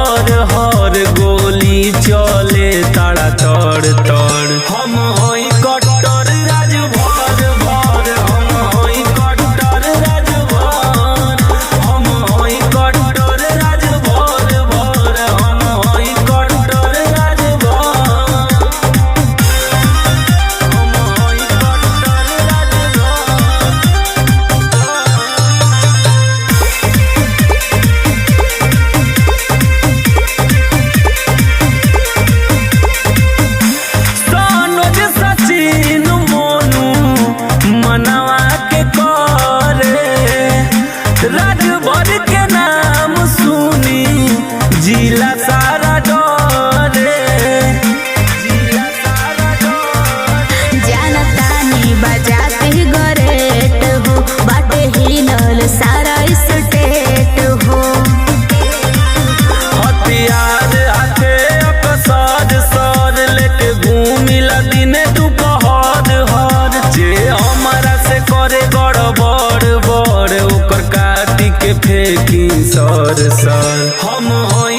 हर हर गोली चले ताड़ा तड़ तड़। हम होई कट्टर राज भर भर, हम होई कट्टर राज भर, हम होई कट्टर राज भर भर, हम होई कट्टर राज भर, हम होई कट्टर राज सनोज सचिन मोनू मनवा के करे, राजभर के नाम सुनी जिला सारा डरे, जिला सारा डरे। जानतानी बजाते गरेट हो, बाटे हिलल सारा स्टेट हो। हथियार हाथे अकसर सर लेके घूमिला दिन दुपहर हर। जे हमारा से करे गड़बड़ बड़ ओकर काटी के फेंकी सर सर। हम होई